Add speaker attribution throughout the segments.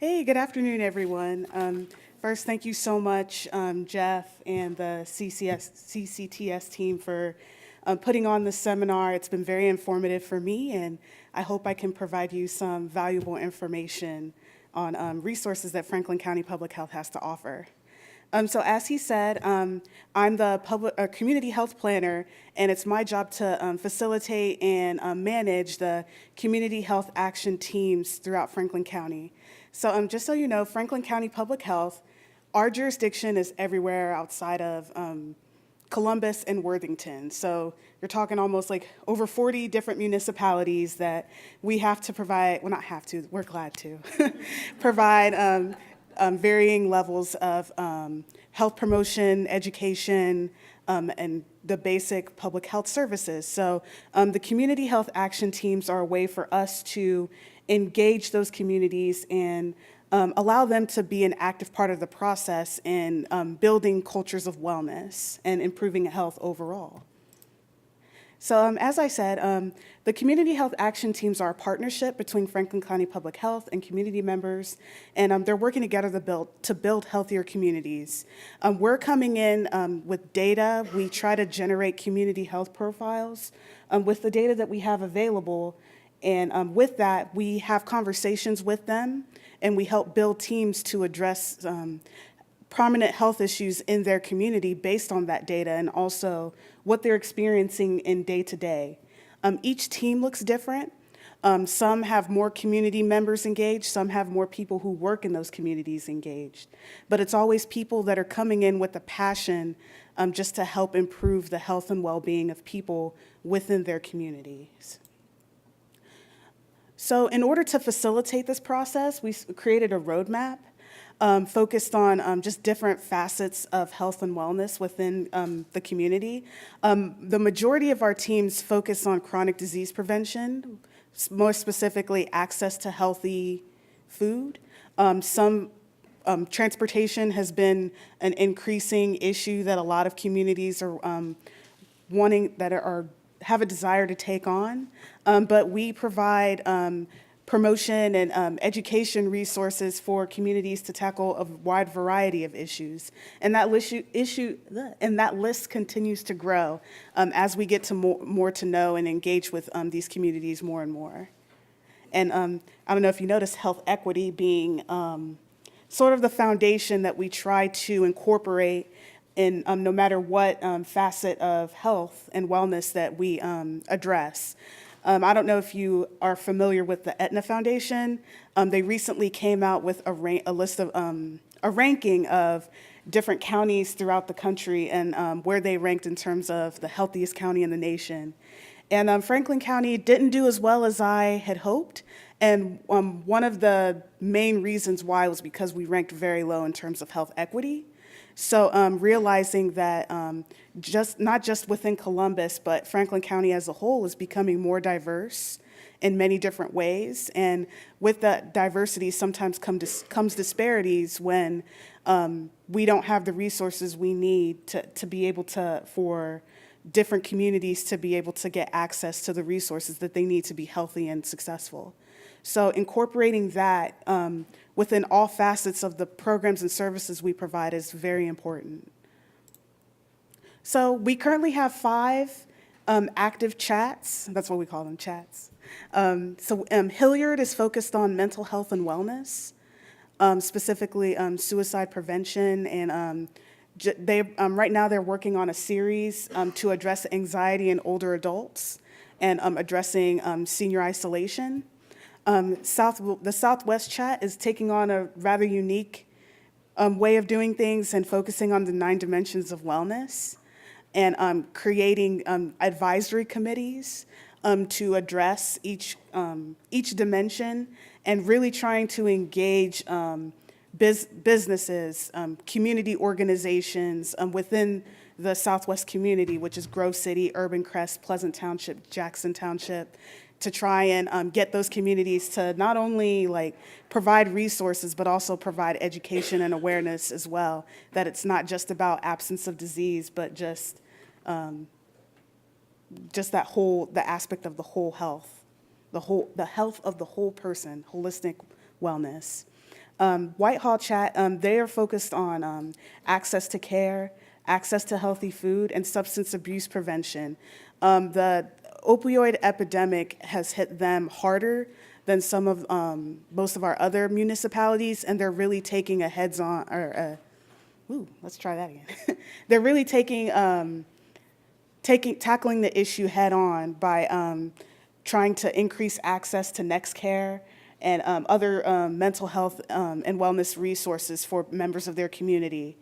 Speaker 1: Hey, good afternoon, everyone. First, thank you so much, Jeff and the CCTS team for putting on this seminar. It's been very informative for me, and I hope I can provide you some valuable information on resources that Franklin County Public Health has to offer. So as he said, I'm the community health planner, and it's my job to facilitate and manage the community health action teams throughout Franklin County. So just so you know, Franklin County Public Health, our jurisdiction is everywhere outside of Columbus and Worthington. So you're talking almost like over 40 different municipalities that we have to provide, well, not have to, we're glad to, provide varying levels of health promotion, education, and the basic public health services. So the community health action teams are a way for us to engage those communities and allow them to be an active part of the process in building cultures of wellness and improving health overall. So as I said, the community health action teams are a partnership between Franklin County Public Health and community members, and they're working together to build healthier communities. We're coming in with data. We try to generate community health profiles with the data that we have available, and with that, we have conversations with them, and we help build teams to address prominent health issues in their community based on that data and also what they're experiencing in day-to-day. Each team looks different. Some have more community members engaged, some have more people who work in those communities engaged. But it's always people that are coming in with a passion just to help improve the health and well-being of people within their communities. So in order to facilitate this process, we created a roadmap focused on just different facets of health and wellness within the community. The majority of our teams focus on chronic disease prevention, more specifically access to healthy food. Transportation has been an increasing issue that a lot of communities are have a desire to take on, but we provide promotion and education resources for communities to tackle a wide variety of issues. And that list continues to grow as we get to more to know and engage with these communities more and more. And I don't know if you noticed health equity being sort of the foundation that we try to incorporate in no matter what facet of health and wellness that we address. I don't know if you are familiar with the Aetna Foundation. They recently came out with a ranking of different counties throughout the country and where they ranked in terms of the healthiest county in the nation. And Franklin County didn't do as well as I had hoped. And one of the main reasons why was because we ranked very low in terms of health equity. So realizing that not just within Columbus, but Franklin County as a whole is becoming more diverse in many different ways. And with that diversity sometimes comes disparities when we don't have the resources we need to be able to, for different communities to be able to get access to the resources that they need to be healthy and successful. So incorporating that within all facets of the programs and services we provide is very important. So we currently have 5 active chats. That's what we call them, chats. Hilliard is focused on mental health and wellness, specifically suicide prevention, and right now they're working on a series to address anxiety in older adults and addressing senior isolation. The Southwest chat is taking on a rather unique way of doing things and focusing on the 9 dimensions of wellness and creating advisory committees to address each dimension and really trying to engage businesses, community organizations within the Southwest community, which is Grove City, Urban Crest, Pleasant Township, Jackson Township, to try and get those communities to not only provide resources, but also provide education and awareness as well, that it's not just about absence of disease, but just the aspect of the whole health, the health of the whole person, holistic wellness. Whitehall Chat, they are focused on access to care, access to healthy food, and substance abuse prevention. The opioid epidemic has hit them harder than most of our other municipalities, and they're really taking a heads-on, let's try that again. They're really tackling the issue head-on by trying to increase access to Next Care and other mental health and wellness resources for members of their community.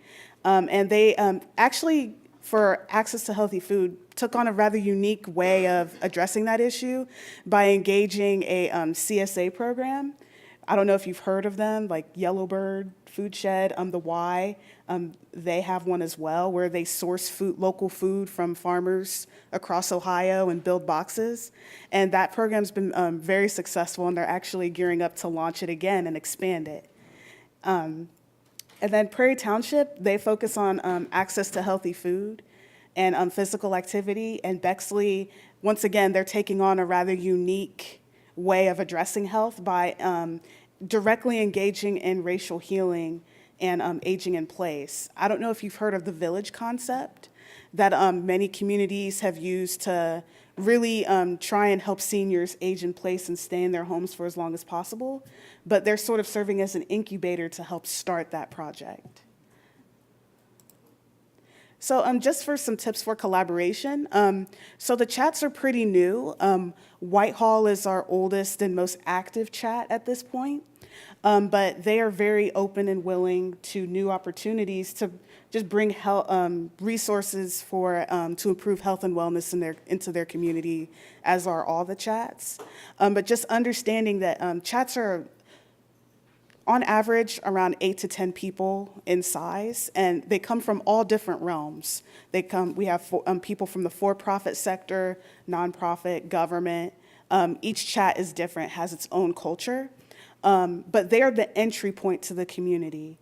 Speaker 1: And they actually, for access to healthy food, took on a rather unique way of addressing that issue by engaging a CSA program. I don't know if you've heard of them, like Yellowbird Food Shed, the Y. They have one as well, where they source local food from farmers across Ohio and build boxes. And that program's been very successful, and they're actually gearing up to launch it again and expand it. And then Prairie Township, they focus on access to healthy food and physical activity. And Bexley, once again, they're taking on a rather unique way of addressing health by directly engaging in racial healing and aging in place. I don't know if you've heard of the village concept that many communities have used to really try and help seniors age in place and stay in their homes for as long as possible, but they're sort of serving as an incubator to help start that project. So just for some tips for collaboration, so the chats are pretty new. Whitehall is our oldest and most active chat at this point, but they are very open and willing to new opportunities to just bring resources to improve health and wellness into their community, as are all the chats. But just understanding that chats are, on average, around 8 to 10 people in size, and they come from all different realms. We have people from the for-profit sector, nonprofit, government. Each chat is different, has its own culture, but they are the entry point to the community.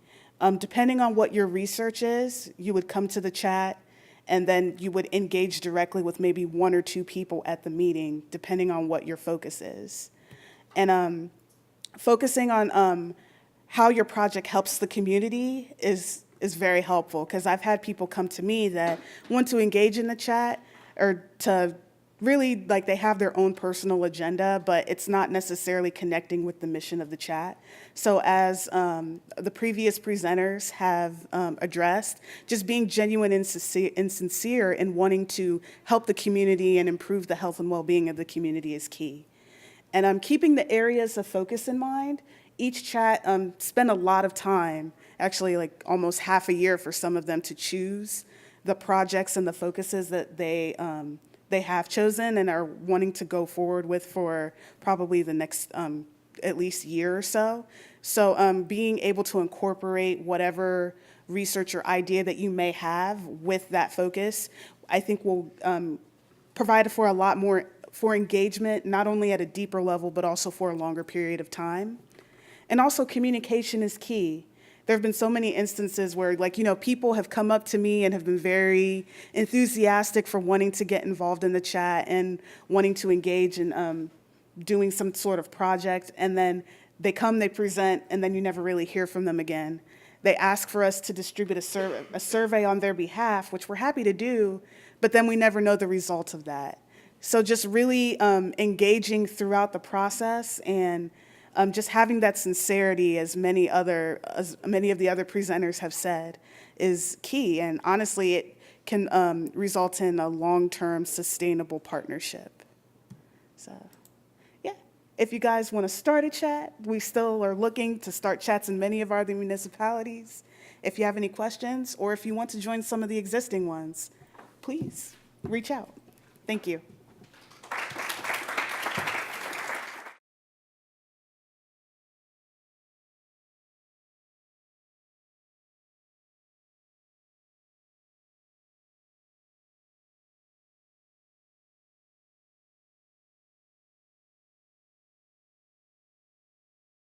Speaker 1: Depending on what your research is, you would come to the chat, and then you would engage directly with maybe 1 or 2 people at the meeting, depending on what your focus is. And focusing on how your project helps the community is very helpful, because I've had people come to me that want to engage in the chat or to really, like, they have their own personal agenda, but it's not necessarily connecting with the mission of the chat. So as the previous presenters have addressed, just being genuine and sincere in wanting to help the community and improve the health and well-being of the community is key. And keeping the areas of focus in mind. Each chat spend a lot of time, actually like almost half a year for some of them, to choose the projects and the focuses that they have chosen and are wanting to go forward with for probably the next at least year or so. So being able to incorporate whatever research or idea that you may have with that focus, I think will provide for a lot more for engagement, not only at a deeper level, but also for a longer period of time. And also, communication is key. There have been so many instances where, people have come up to me and have been very enthusiastic for wanting to get involved in the chat and wanting to engage in doing some sort of project. And then they come, they present, and then you never really hear from them again. They ask for us to distribute a survey on their behalf, which we're happy to do, but then we never know the result of that. So just really engaging throughout the process and just having that sincerity, as many of the other presenters have said, is key. And honestly, it can result in a long-term sustainable partnership. So, yeah, if you guys want to start a chat, we still are looking to start chats in many of our other municipalities. If you have any questions, or if you want to join some of the existing ones, please reach out. Thank you.